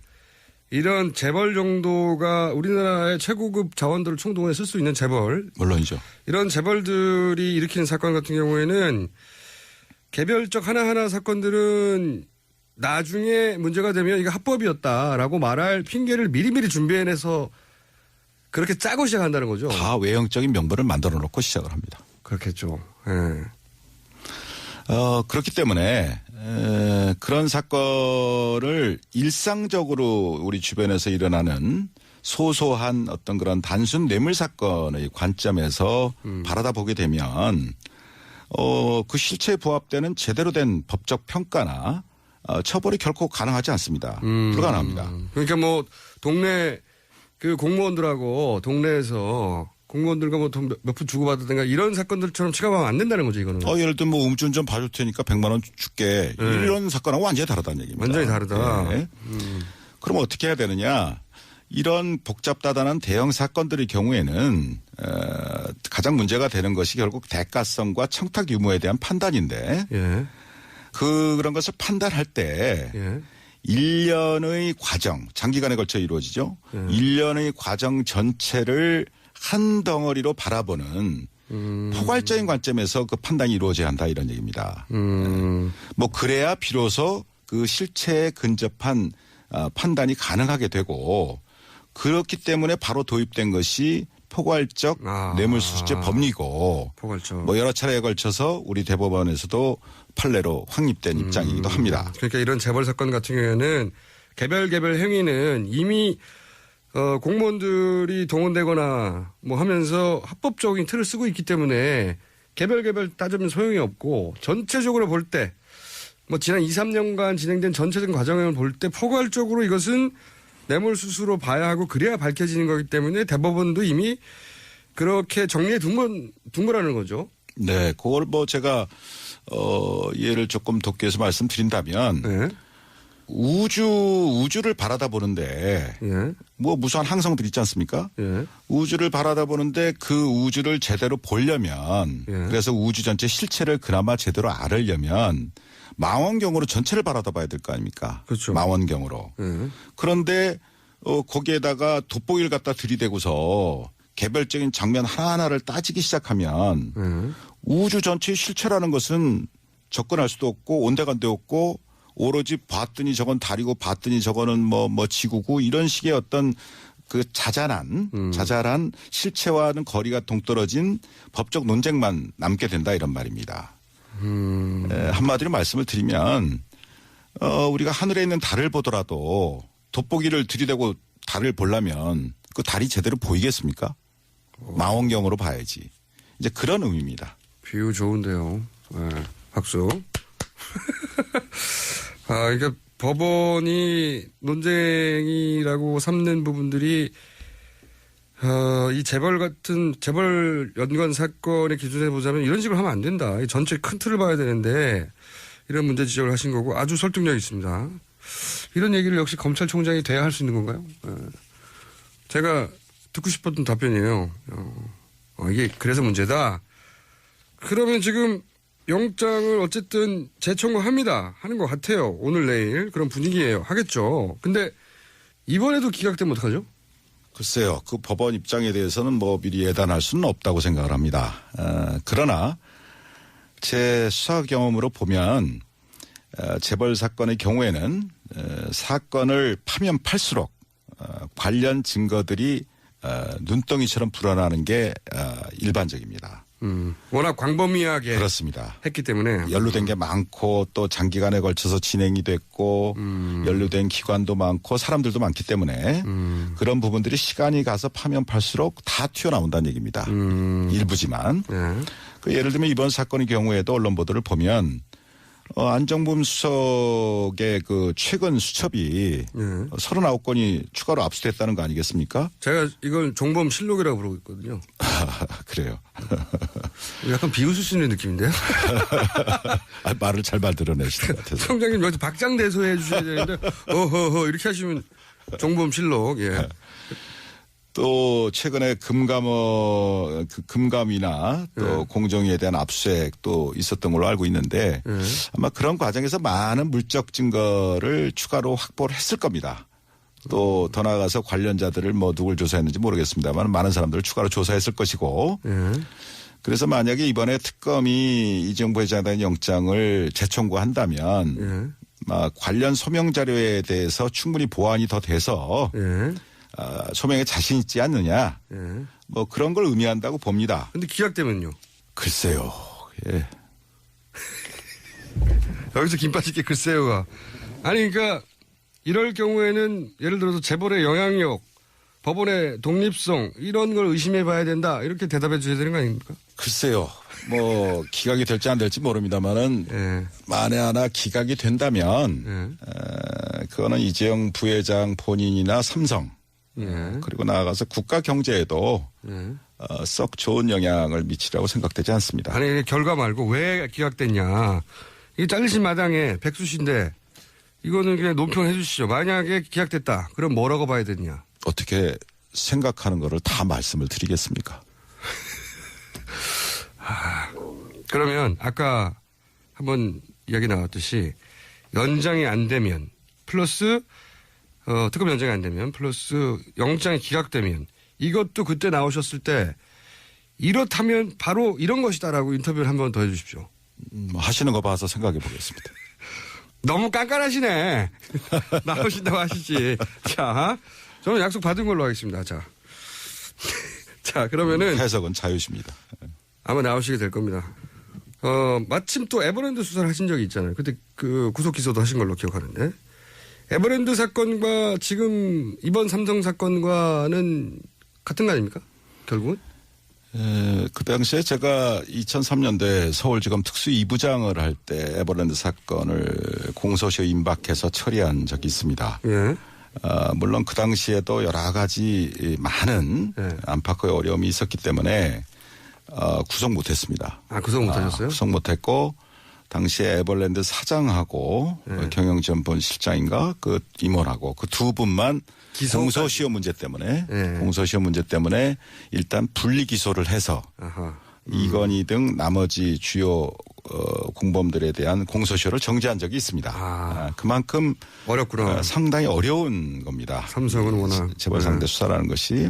이런 재벌 정도가 우리나라의 최고급 자원들을 총동원해 쓸 수 있는 재벌. 물론이죠. 이런 재벌들이 일으키는 사건 같은 경우에는 개별적 하나하나 사건들은 나중에 문제가 되면 이게 합법이었다라고 말할 핑계를 미리미리 준비해내서 그렇게 짜고 시작한다는 거죠. 다 외형적인 명분을 만들어 놓고 시작을 합니다. 그렇겠죠. 예. 그렇기 때문에 그런 사건을 일상적으로 우리 주변에서 일어나는 소소한 어떤 그런 단순 뇌물 사건의 관점에서 바라다 보게 되면 그 실체에 부합되는 제대로 된 법적 평가나 처벌이 결코 가능하지 않습니다. 불가능합니다. 그러니까 뭐 동네 그 공무원들하고 동네에서 공무원들과 뭐 돈 몇 푼 주고받았든가 이런 사건들처럼 취급하면 안 된다는 거죠, 이거는. 예를 들면 뭐 음주운전 봐줄 테니까 100만 원 줄게. 네. 이런 사건하고 완전히 다르다는 얘기입니다. 완전히 다르다. 네. 그럼 어떻게 해야 되느냐. 이런 복잡다단한 대형 사건들의 경우에는 가장 문제가 되는 것이 결국 대가성과 청탁 유무에 대한 판단인데 예. 그런 것을 판단할 때 예. 1년의 과정, 장기간에 걸쳐 이루어지죠. 1년의 과정 전체를 한 덩어리로 바라보는 포괄적인 관점에서 그 판단이 이루어져야 한다 이런 얘기입니다. 뭐 그래야 비로소 그 실체에 근접한 판단이 가능하게 되고 그렇기 때문에 바로 도입된 것이 포괄적 뇌물수수죄 법리고 포괄적. 뭐 여러 차례에 걸쳐서 우리 대법원에서도 판례로 확립된 입장이기도 합니다. 그러니까 이런 재벌 사건 같은 경우에는 개별 행위는 이미 공무원들이 동원되거나 뭐 하면서 합법적인 틀을 쓰고 있기 때문에 개별 따지면 소용이 없고 전체적으로 볼 때 뭐 지난 2, 3년간 진행된 전체적인 과정을 볼 때 포괄적으로 이것은 뇌물수수로 봐야 하고 그래야 밝혀지는 거기 때문에 대법원도 이미 그렇게 정리해 둔 거라는 거죠. 네, 그걸 뭐 제가 예를 조금 돕기 위해서 말씀드린다면 네. 우주를 바라다 보는데 예. 뭐 무수한 항성들 있지 않습니까? 예. 우주를 바라다 보는데 그 우주를 제대로 보려면 예. 그래서 우주 전체 실체를 그나마 제대로 알으려면 망원경으로 전체를 바라다 봐야 될 거 아닙니까? 그렇죠. 망원경으로. 예. 그런데 거기에다가 돋보기를 갖다 들이대고서 개별적인 장면 하나하나를 따지기 시작하면 우주 전체의 실체라는 것은 접근할 수도 없고 온데간데 없고 오로지 봤더니 저건 달이고 봤더니 저거는 뭐 지구고 이런 식의 어떤 그 자잘한 실체와는 거리가 동떨어진 법적 논쟁만 남게 된다 이런 말입니다. 한마디로 말씀을 드리면 우리가 하늘에 있는 달을 보더라도 돋보기를 들이대고 달을 보려면 그 달이 제대로 보이겠습니까? 망원경으로 봐야지. 이제 그런 의미입니다. 비유 좋은데요. 네. 박수. 그러니까 법원이 논쟁이라고 삼는 부분들이 이 재벌 연관 사건의 기준에 보자면 이런 식으로 하면 안 된다. 이 전체 큰 틀을 봐야 되는데 이런 문제 지적을 하신 거고 아주 설득력 있습니다. 이런 얘기를 역시 검찰총장이 돼야 할 수 있는 건가요? 제가 듣고 싶었던 답변이에요. 이게 그래서 문제다. 그러면 지금 영장을 어쨌든 재청구합니다. 하는 것 같아요. 오늘 내일 그런 분위기예요. 하겠죠. 근데 이번에도 기각되면 어떡하죠? 글쎄요. 그 법원 입장에 대해서는 뭐 미리 예단할 수는 없다고 생각을 합니다. 그러나 제 수사 경험으로 보면 재벌 사건의 경우에는 사건을 파면 팔수록 관련 증거들이 눈덩이처럼 불어나는 게 일반적입니다. 워낙 광범위하게 그렇습니다. 했기 때문에 연루된 게 많고 또 장기간에 걸쳐서 진행이 됐고 연루된 기관도 많고 사람들도 많기 때문에 그런 부분들이 시간이 가서 파면 팔수록 다 튀어나온다는 얘기입니다. 일부지만. 네. 그 예를 들면 이번 사건의 경우에도 언론 보도를 보면 안정범 수석의 그 최근 수첩이 39건이 추가로 압수됐다는 거 아니겠습니까? 제가 이걸 종범실록이라고 부르고 있거든요. 그래요. 약간 비웃으시는 느낌인데요. 말을 잘 만들어내시는 것 같아서. 청장님 여기서 박장대소 해주셔야 되는데 어허허 이렇게 하시면 종범실록. 예. 또 최근에 금감이나 또 공정위에 대한 압수수색도 있었던 걸로 알고 있는데 아마 그런 과정에서 많은 물적 증거를 추가로 확보를 했을 겁니다. 또 더 나아가서 관련자들을 뭐 누굴 조사했는지 모르겠습니다만 많은 사람들을 추가로 조사했을 것이고 그래서 만약에 이번에 특검이 이재용 부회장에 대한 영장을 재청구한다면 관련 소명 자료에 대해서 충분히 보완이 더 돼서 소명에 자신 있지 않느냐. 뭐 그런 걸 의미한다고 봅니다. 근데 기각되면요? 글쎄요. 예. 여기서 김 빠질게 글쎄요가. 아니 그러니까 이럴 경우에는 예를 들어서 재벌의 영향력, 법원의 독립성 이런 걸 의심해 봐야 된다. 이렇게 대답해 주셔야 되는 거 아닙니까? 글쎄요. 뭐 기각이 될지 안 될지 모릅니다만은 만에 하나 기각이 된다면 그거는 이재용 부회장 본인이나 삼성 그리고 나아가서 국가 경제에도 썩 좋은 영향을 미치라고 생각되지 않습니다. 아니 결과 말고 왜 기각됐냐. 이게 잘리신 마당에 백수신데 이거는 그냥 논평해 주시죠. 만약에 기각됐다. 그럼 뭐라고 봐야 되냐. 어떻게 생각하는 거를 다 말씀을 드리겠습니까? 그러면 아까 한번 이야기 나왔듯이 연장이 안 되면 플러스 특검 연장이 안 되면 플러스 영장이 기각되면 이것도 그때 나오셨을 때 이렇다면 바로 이런 것이다라고 인터뷰를 한 번 더 해 주십시오. 하시는 거 봐서 생각해 보겠습니다. 너무 깐깐하시네. 나오신다고 하시지. 자, 저는 약속 받은 걸로 하겠습니다. 자, 그러면은 해석은 자유십니다. 아마 나오시게 될 겁니다. 마침 또 에버랜드 수사를 하신 적이 있잖아요. 그때 그 구속 기소도 하신 걸로 기억하는데 에버랜드 사건과 지금 이번 삼성 사건과는 같은 거 아닙니까? 결국은? 그 당시에 제가 2003년도에 서울지검 특수 2부장을 할 때 에버랜드 사건을 공소시효 임박해서 처리한 적이 있습니다. 예. 물론 그 당시에도 여러 가지 많은 안팎의 어려움이 있었기 때문에 구속 못했습니다. 구속 못하셨어요? 구속 못했고 당시에 에버랜드 사장하고 경영지원본 실장인가 그 임원하고 그 두 분만 공소시효 문제 때문에 공소시효 문제 때문에 일단 분리 기소를 해서 이건희 등 나머지 주요 공범들에 대한 공소시효를 정지한 적이 있습니다. 그만큼 어렵구나. 상당히 어려운 겁니다. 삼성은 워낙 재벌 상대 수사라는 것이.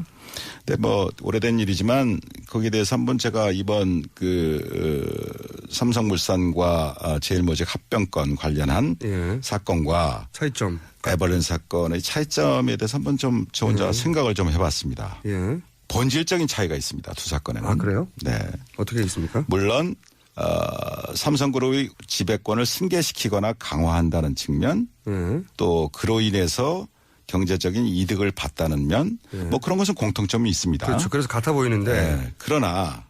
근데 뭐 오래된 일이지만 거기에 대해서 한번 제가 이번 삼성물산과 제일모직 합병권 관련한 사건과 차이점. 에버랜드 사건의 차이점에 대해서 한번 좀 저 혼자 생각을 좀 해봤습니다. 본질적인 차이가 있습니다. 두 사건에는. 그래요? 네. 어떻게 있습니까? 물론 삼성그룹의 지배권을 승계시키거나 강화한다는 측면 또 그로 인해서 경제적인 이득을 봤다는 면 뭐 그런 것은 공통점이 있습니다. 그렇죠. 그래서 같아 보이는데. 그러나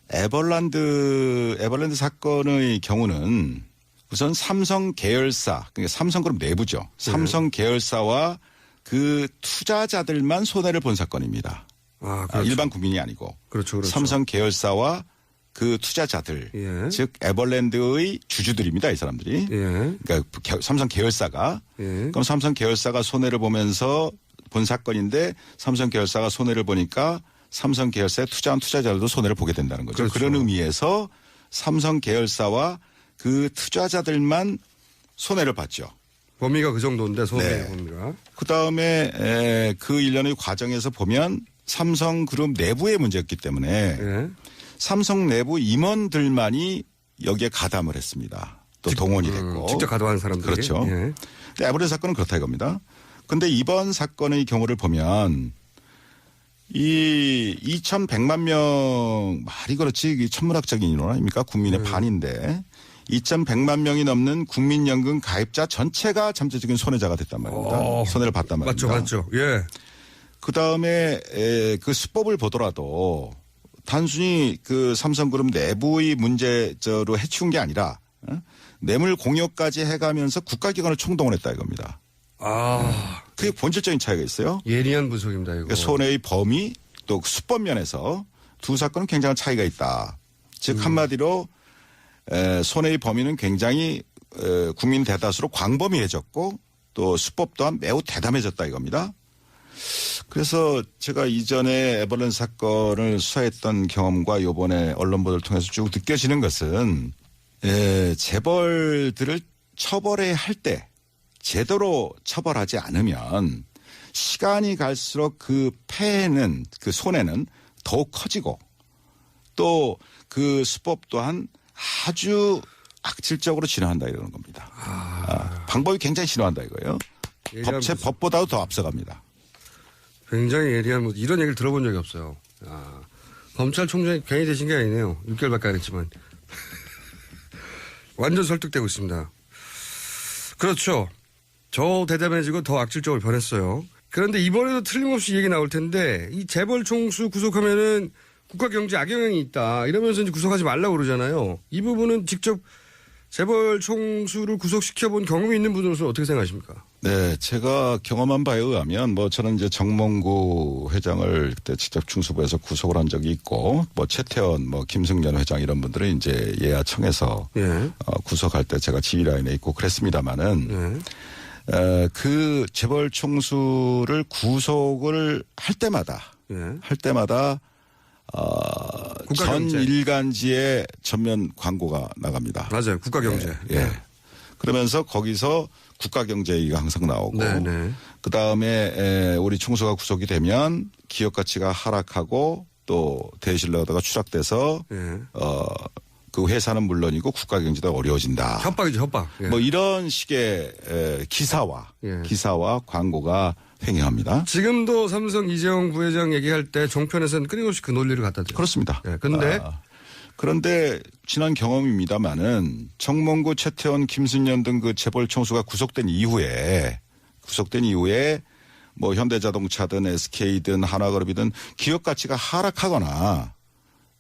에버랜드 사건의 경우는 우선 삼성 계열사, 그러니까 삼성그룹 내부죠. 삼성 계열사와 그 투자자들만 손해를 본 사건입니다. 그렇죠. 일반 국민이 아니고. 그렇죠. 삼성 계열사와 그 투자자들, 즉 에버랜드의 주주들입니다. 이 사람들이. 그러니까 삼성 계열사가. 그럼 삼성 계열사가 손해를 보면서 본 사건인데 삼성 계열사가 손해를 보니까 삼성 계열사에 투자한 투자자들도 손해를 보게 된다는 거죠. 그렇죠. 그런 의미에서 삼성 계열사와 그 투자자들만 손해를 봤죠. 범위가 그 정도인데 소매 네. 범위가. 그다음에 그 일련의 과정에서 보면 삼성그룹 내부의 문제였기 때문에 예. 삼성 내부 임원들만이 여기에 가담을 했습니다. 또 동원이 됐고. 직접 가담한 사람들이. 그렇죠. 예. 근데 에버랜드 사건은 그렇다 이겁니다. 근데 이번 사건의 경우를 보면 이 2,100만 명 말이 그렇지 이게 천문학적인 인원 아닙니까? 국민의 반인데 2,100만 명이 넘는 국민연금 가입자 전체가 잠재적인 손해자가 됐단 말입니다. 손해를 봤단 말입니다. 맞죠. 예. 그다음에 그 수법을 보더라도 단순히 그 삼성그룹 내부의 문제로 해치운 게 아니라 뇌물 공여까지 해가면서 국가기관을 총동원했다 이겁니다. 아. 그게 본질적인 차이가 있어요. 예리한 분석입니다, 이거. 그러니까 손해의 범위 또 수법 면에서 두 사건은 굉장한 차이가 있다. 즉 한마디로 손해의 범위는 굉장히 국민 대다수로 광범위해졌고 또 수법 또한 매우 대담해졌다 이겁니다. 그래서 제가 이전에 에버랜드 사건을 수사했던 경험과 이번에 언론 보도를 통해서 쭉 느껴지는 것은 재벌들을 처벌해야 할 때 제대로 처벌하지 않으면 시간이 갈수록 그 폐해는 그 손해는 더욱 커지고 또 그 수법 또한 아주 악질적으로 진화한다 이러는 겁니다. 방법이 굉장히 진화한다 이거예요. 법보다도 더 앞서갑니다. 굉장히 예리한 이런 얘기를 들어본 적이 없어요. 검찰총장이 괜히 되신 게 아니네요. 6개월밖에 안 했지만. 완전 설득되고 있습니다. 그렇죠. 더 대담해지고 더 악질적으로 변했어요. 그런데 이번에도 틀림없이 얘기 나올 텐데 이 재벌 총수 구속하면은 국가 경제 악영향이 있다 이러면서 이제 구속하지 말라고 그러잖아요. 이 부분은 직접 재벌 총수를 구속시켜본 경험이 있는 분으로서 어떻게 생각하십니까? 네, 제가 경험한 바에 의하면 저는 이제 정몽구 회장을 그때 직접 중수부에서 구속을 한 적이 있고 최태원 김승연 회장 이런 분들은 이제 예하청에서 구속할 때 제가 지휘라인에 있고 그랬습니다마는 그 재벌 총수를 구속을 할 때마다 전 일간지에 전면 광고가 나갑니다. 맞아요. 국가경제. 그러면서 거기서 국가경제 얘기가 항상 나오고 그다음에 우리 총수가 구속이 되면 기업 가치가 하락하고 또 대실러다가 추락돼서 그 회사는 물론이고 국가경제도 어려워진다. 협박이죠. 협박. 이런 식의 기사와 광고가 횡행합니다. 지금도 삼성 이재용 부회장 얘기할 때 종편에서는 끊임없이 그 논리를 갖다 대요. 그렇습니다. 그런데 지난 경험입니다마는 정몽구, 최태원, 김순년 등 그 재벌 총수가 구속된 이후에 현대자동차든 SK든 한화그룹이든 기업 가치가 하락하거나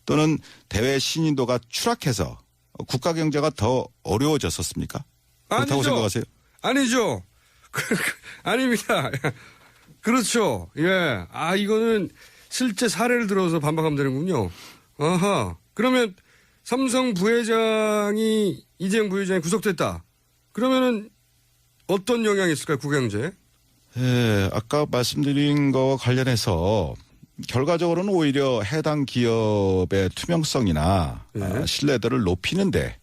또는 대외 신인도가 추락해서 국가 경제가 더 어려워졌었습니까? 그렇다고 아니죠. 생각하세요? 아니죠. 아닙니다. 그렇죠. 예. 이거는 실제 사례를 들어서 반박하면 되는군요. 아하. 그러면 삼성 부회장이 이재용 부회장이 구속됐다. 그러면은 어떤 영향이 있을까요? 국가경제에? 예, 아까 말씀드린 거와 관련해서 결과적으로는 오히려 해당 기업의 투명성이나 신뢰도를 높이는데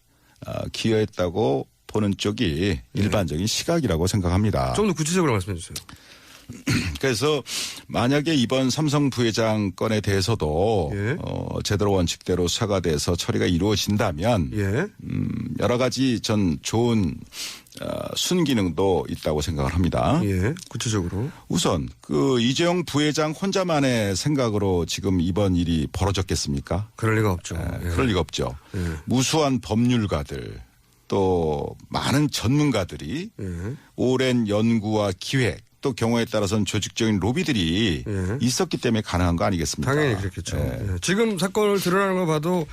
기여했다고 보는 쪽이 일반적인 시각이라고 생각합니다. 좀 더 구체적으로 말씀해 주세요. 그래서 만약에 이번 삼성 부회장 건에 대해서도 제대로 원칙대로 수사가 돼서 처리가 이루어진다면 여러 가지 전 좋은 순기능도 있다고 생각을 합니다. 구체적으로. 우선 그 이재용 부회장 혼자만의 생각으로 지금 이번 일이 벌어졌겠습니까? 그럴 리가 없죠. 그럴 리가 없죠. 무수한 법률가들 또 많은 전문가들이 오랜 연구와 기획 또 경우에 따라서는 조직적인 로비들이 있었기 때문에 가능한 거 아니겠습니까? 당연히 그렇겠죠. 지금 사건을 드러나는 거 봐도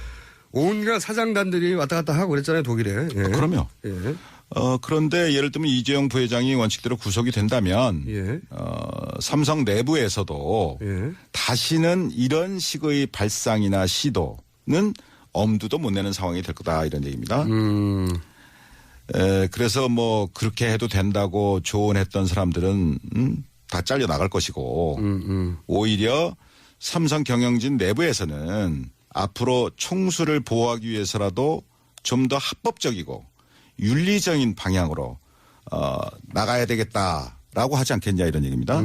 온갖 사장단들이 왔다 갔다 하고 그랬잖아요, 독일에. 그럼요. 그런데 예를 들면 이재용 부회장이 원칙대로 구속이 된다면 삼성 내부에서도 다시는 이런 식의 발상이나 시도는 엄두도 못 내는 상황이 될 거다 이런 얘기입니다. 그래서 그렇게 해도 된다고 조언했던 사람들은 다 잘려 나갈 것이고 오히려 삼성 경영진 내부에서는 앞으로 총수를 보호하기 위해서라도 좀 더 합법적이고 윤리적인 방향으로 나가야 되겠다라고 하지 않겠냐 이런 얘기입니다.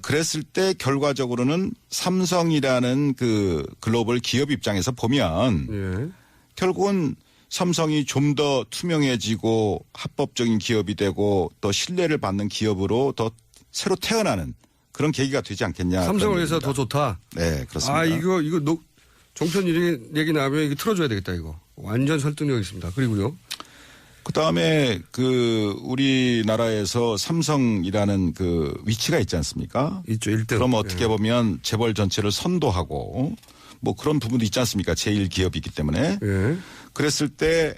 그랬을 때 결과적으로는 삼성이라는 그 글로벌 기업 입장에서 보면 예. 결국은 삼성이 좀 더 투명해지고 합법적인 기업이 되고 또 신뢰를 받는 기업으로 더 새로 태어나는 그런 계기가 되지 않겠냐. 삼성을 위해서 더 좋다. 네, 그렇습니다. 아, 이거 종편 얘기 나오면 이거 틀어줘야 되겠다, 이거. 완전 설득력 있습니다. 그리고요. 그 다음에 우리나라에서 삼성이라는 그 위치가 있지 않습니까? 있죠, 1등. 그럼 어떻게 보면 재벌 전체를 선도하고 뭐 그런 부분도 있지 않습니까? 제1기업이기 때문에. 예. 그랬을 때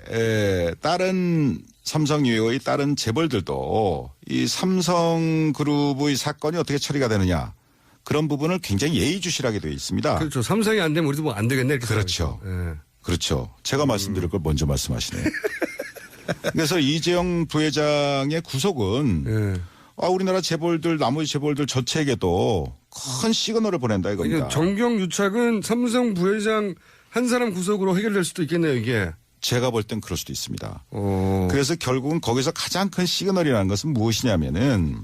다른 삼성 이외의 다른 재벌들도 이 삼성그룹의 사건이 어떻게 처리가 되느냐 그런 부분을 굉장히 예의주시하게 되어 있습니다. 그렇죠. 삼성이 안 되면 우리도 뭐 안 되겠네. 이렇게 그렇죠. 예. 그렇죠. 제가 말씀드릴 걸 먼저 말씀하시네요. 그래서 이재용 부회장의 구속은 예. 우리나라 재벌들 나머지 재벌들 전체에게도 큰 시그널을 보낸다 이겁니다. 정경유착은 삼성 부회장 한 사람 구속으로 해결될 수도 있겠네요, 이게. 제가 볼 땐 그럴 수도 있습니다. 오. 그래서 결국은 거기서 가장 큰 시그널이라는 것은 무엇이냐면은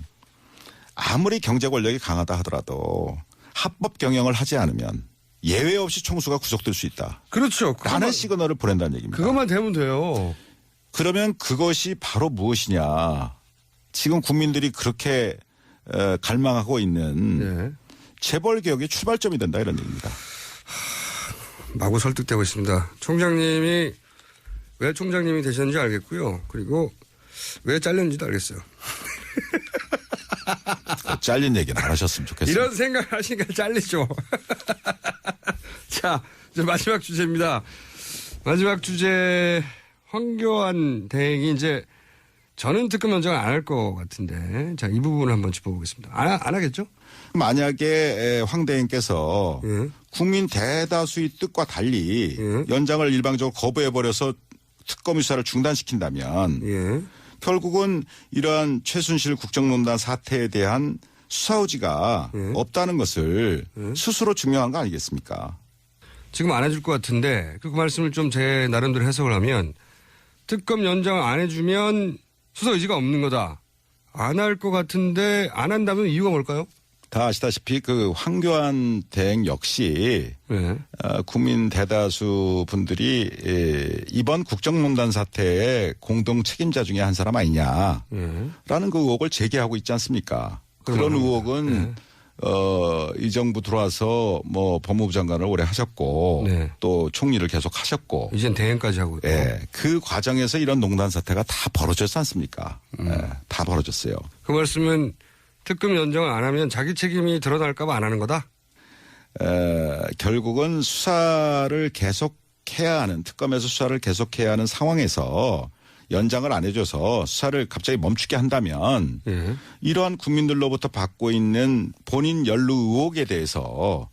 아무리 경제 권력이 강하다 하더라도 합법 경영을 하지 않으면 예외 없이 총수가 구속될 수 있다. 그렇죠. 라는 시그널을 보낸다는 얘기입니다. 그것만 되면 돼요. 그러면 그것이 바로 무엇이냐. 지금 국민들이 그렇게 갈망하고 있는 예. 재벌 개혁의 출발점이 된다 이런 얘기입니다. 마구 설득되고 있습니다. 총장님이 왜 총장님이 되셨는지 알겠고요. 그리고 왜 잘렸는지도 알겠어요. 잘린 얘기는 안 하셨으면 좋겠어요. 이런 생각 하시니까 잘리죠. 자, 이제 마지막 주제입니다. 마지막 주제 황교안 대행이 이제 저는 특검 연장을 안 할 것 같은데 자, 이 부분을 한번 짚어보겠습니다. 안 하겠죠? 만약에 황 대행께서 예. 국민 대다수의 뜻과 달리 연장을 일방적으로 거부해버려서 특검 수사를 중단시킨다면 예. 결국은 이러한 최순실 국정농단 사태에 대한 수사 의지가 없다는 것을 스스로 증명한 거 아니겠습니까? 지금 안 해줄 것 같은데 그 말씀을 좀 제 나름대로 해석을 하면 특검 연장을 안 해주면 수사 의지가 없는 거다. 안 할 것 같은데 안 한다면 이유가 뭘까요? 다 아시다시피 그 황교안 대행 역시 네. 국민 대다수 분들이 이번 국정농단 사태의 공동 책임자 중에 한 사람 아니냐라는 그 의혹을 제기하고 있지 않습니까? 그런 의혹은 이 정부 들어와서 뭐 법무부 장관을 오래 하셨고 네. 또 총리를 계속 하셨고 이젠 대행까지 하고 있고. 예, 그 과정에서 이런 농단 사태가 다 벌어졌지 않습니까? 예, 다 벌어졌어요. 그 말씀은 특검 연장을 안 하면 자기 책임이 드러날까 봐 안 하는 거다? 결국은 수사를 계속해야 하는 특검에서 수사를 계속해야 하는 상황에서 연장을 안 해줘서 수사를 갑자기 멈추게 한다면 이러한 국민들로부터 받고 있는 본인 연루 의혹에 대해서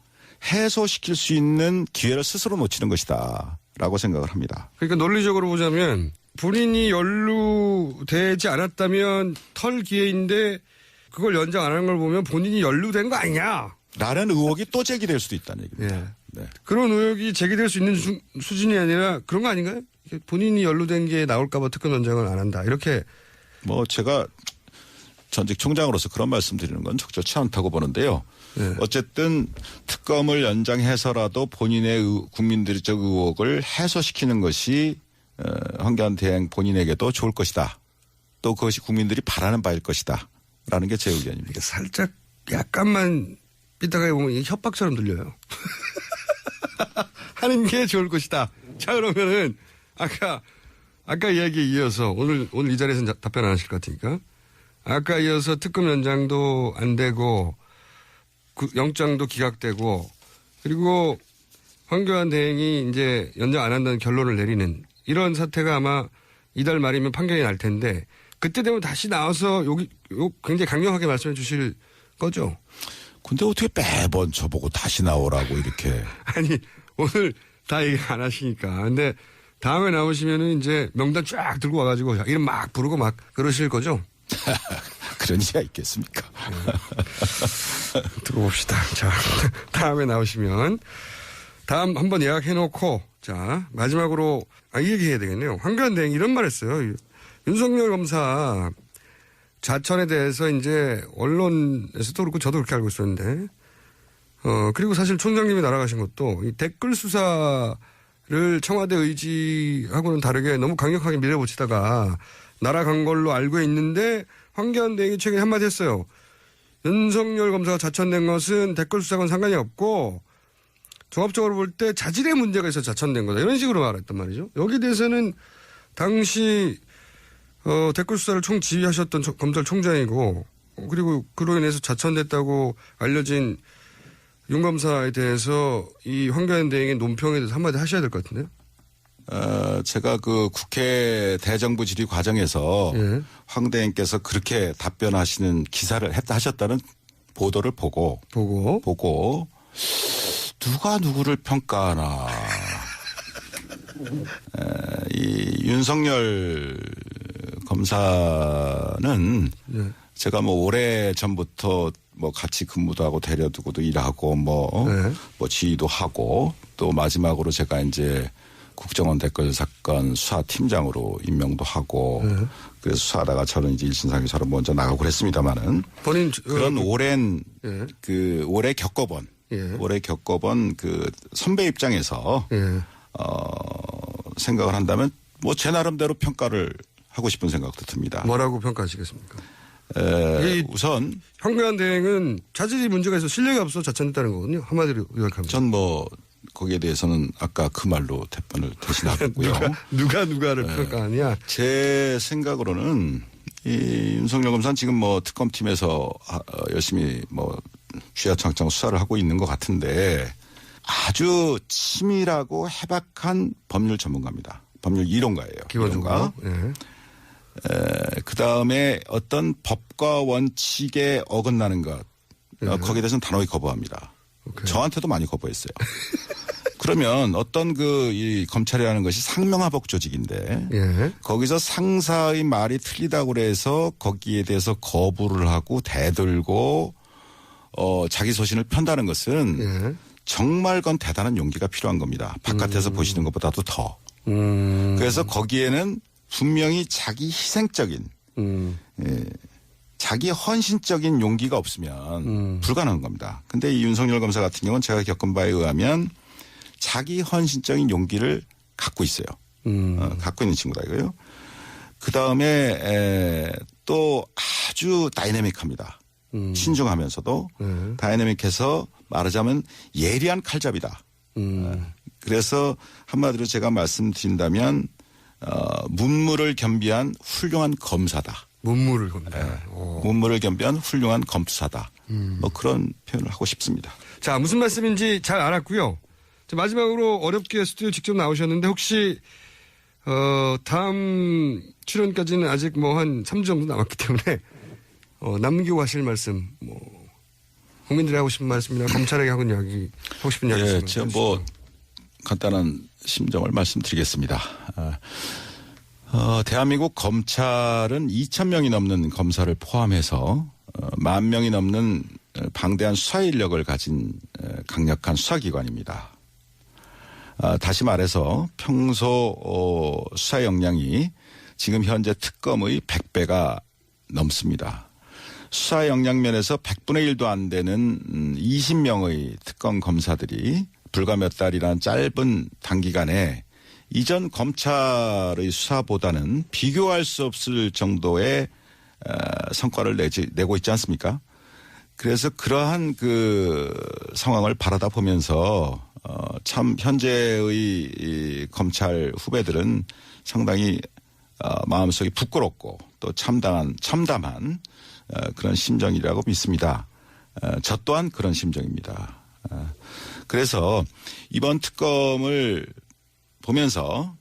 해소시킬 수 있는 기회를 스스로 놓치는 것이다 라고 생각을 합니다. 그러니까 논리적으로 보자면 본인이 연루되지 않았다면 털 기회인데 그걸 연장 안 하는 걸 보면 본인이 연루된 거 아니냐. 라는 의혹이 또 제기될 수도 있다는 얘기입니다. 예. 네. 그런 의혹이 제기될 수 있는 수준이 아니라 그런 거 아닌가요? 본인이 연루된 게 나올까 봐 특검 연장을 안 한다. 이렇게. 뭐 제가 전직 총장으로서 그런 말씀 드리는 건 적절치 않다고 보는데요. 네. 어쨌든 특검을 연장해서라도 본인의 국민들적 의혹을 해소시키는 것이 황교안 대행 본인에게도 좋을 것이다. 또 그것이 국민들이 바라는 바일 것이다. 라는 게 제 의견입니다. 살짝 약간만 삐딱하게 보면 이게 협박처럼 들려요. 하는 게 좋을 것이다. 자, 그러면은 아까 이야기에 이어서 오늘 이 자리에서는 답변 안 하실 것 같으니까 아까 이어서 특검 연장도 안 되고 영장도 기각되고 그리고 황교안 대행이 이제 연장 안 한다는 결론을 내리는 이런 사태가 아마 이달 말이면 판결이 날 텐데 그때 되면 다시 나와서 굉장히 강력하게 말씀해 주실 거죠? 근데 어떻게 매번 저보고 다시 나오라고 이렇게. 아니, 오늘 다 얘기 안 하시니까. 근데 다음에 나오시면은 이제 명단 쫙 들고 와가지고 이름 막 부르고 막 그러실 거죠? 그런 이가 있겠습니까? 두고 봅시다. 자, 다음에 나오시면 다음 한번 예약해놓고 자, 마지막으로 이 얘기 해야 되겠네요. 황교안 대행 이런 말 했어요. 윤석열 검사 자천에 대해서 이제 언론에서도 그렇고 저도 그렇게 알고 있었는데, 그리고 사실 총장님이 날아가신 것도 이 댓글 수사를 청와대 의지하고는 다르게 너무 강력하게 밀어붙이다가 날아간 걸로 알고 있는데 황교안 대행이 최근에 한마디 했어요. 윤석열 검사가 자천된 것은 댓글 수사와는 상관이 없고 종합적으로 볼 때 자질의 문제가 있어서 자천된 거다. 이런 식으로 말했단 말이죠. 여기에 대해서는 당시 댓글 수사를 총지휘하셨던 검찰총장이고 그리고 그로 인해서 자천됐다고 알려진 윤 검사에 대해서 이 황교안 대행의 논평에 대해서 한마디 하셔야 될 것 같은데요. 제가 그 국회 대정부 질의 과정에서 예. 황 대행께서 그렇게 답변하시는 기사를 하셨다는 보도를 보고 누가 누구를 평가하나. 이 윤석열 검사는 예. 제가 뭐 오래 전부터 뭐 같이 근무도 하고 데려두고도 일하고 뭐 지휘도 하고 또 마지막으로 제가 이제 국정원 댓글 사건 수사팀장으로 임명도 하고 그래서 수사하다가 저는 이제 일신상에서 먼저 나가고 그랬습니다만은 본인 그런 오랜 예. 그 오래 겪어본 그 선배 입장에서 생각을 한다면 뭐 제 나름대로 평가를 하고 싶은 생각도 듭니다. 뭐라고 평가하시겠습니까? 우선 황교안 대행은 자질이 문제가 있어 실력이 없어 자천했다는 거거든요. 한마디로 요약하면. 전 뭐 거기에 대해서는 아까 그 말로 답변을 대신하고요. 누가를 평가하냐? 제 생각으로는 이 윤석열 검사는 지금 뭐 특검팀에서 열심히 뭐 쥐야창창 수사를 하고 있는 것 같은데 아주 치밀하고 해박한 법률 전문가입니다. 법률 이론가예요. 기본적으로. 그 다음에 어떤 법과 원칙에 어긋나는 것 거기에 대해서는 단호히 거부합니다. 오케이. 저한테도 많이 거부했어요. 그러면 어떤 이 검찰이라는 것이 상명하복 조직인데 거기서 상사의 말이 틀리다고 그래서 거기에 대해서 거부를 하고 대들고 자기 소신을 편다는 것은 정말 그건 대단한 용기가 필요한 겁니다. 바깥에서 보시는 것보다도 더. 그래서 거기에는 분명히 자기 희생적인 자기 헌신적인 용기가 없으면 불가능한 겁니다. 근데 이 윤석열 검사 같은 경우는 제가 겪은 바에 의하면 자기 헌신적인 용기를 갖고 있어요. 갖고 있는 친구다 이거요. 그다음에 또 아주 다이내믹합니다. 신중하면서도 다이내믹해서 말하자면 예리한 칼잡이다. 그래서 한마디로 제가 말씀드린다면 문무를 겸비한 훌륭한 검사다. 문무를 겸비한. 문무를 겸비한 훌륭한 검사다. 뭐 그런 표현을 하고 싶습니다. 자, 무슨 말씀인지 잘 알았고요. 자, 마지막으로 어렵게 스튜디오 직접 나오셨는데 혹시 다음 출연까지는 아직 뭐 한 3주 정도 남았기 때문에 남기고 하실 말씀, 뭐 국민들이 하고 싶은 말씀이나 검찰에게 하고 싶은 이야기 있으면. 제가 뭐 간단한 심정을 말씀드리겠습니다. 대한민국 검찰은 2,000명이 넘는 검사를 포함해서 10,000명이 넘는 방대한 수사 인력을 가진 강력한 수사기관입니다. 다시 말해서 평소 수사 역량이 지금 현재 특검의 100배가 넘습니다. 수사 역량 면에서 100분의 1도 안 되는 20명의 특검 검사들이 불과 몇 달이란 짧은 단기간에 이전 검찰의 수사보다는 비교할 수 없을 정도의 성과를 내고 있지 않습니까? 그래서 그러한 그 상황을 바라다 보면서 참 현재의 이 검찰 후배들은 상당히 마음속이 부끄럽고 또 참담한 그런 심정이라고 믿습니다. 저 또한 그런 심정입니다. 그래서 이번 특검을 보면서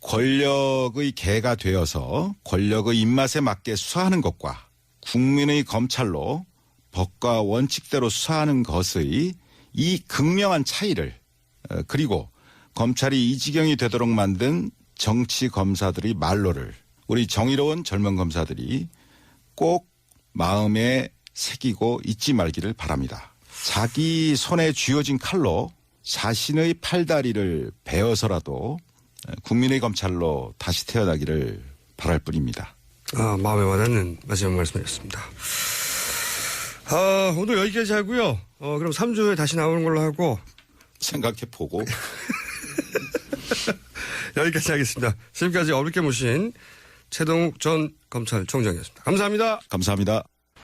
권력의 개가 되어서 권력의 입맛에 맞게 수사하는 것과 국민의 검찰로 법과 원칙대로 수사하는 것의 이 극명한 차이를 그리고 검찰이 이 지경이 되도록 만든 정치 검사들의 말로를 우리 정의로운 젊은 검사들이 꼭 마음에 새기고 잊지 말기를 바랍니다. 자기 손에 쥐어진 칼로 자신의 팔다리를 베어서라도 국민의 검찰로 다시 태어나기를 바랄 뿐입니다. 마음에 와닿는 마지막 말씀이었습니다. 오늘 여기까지 하고요. 그럼 3주에 다시 나오는 걸로 하고. 생각해보고. 여기까지 하겠습니다. 지금까지 어렵게 모신 최동욱 전 검찰총장이었습니다. 감사합니다. 감사합니다.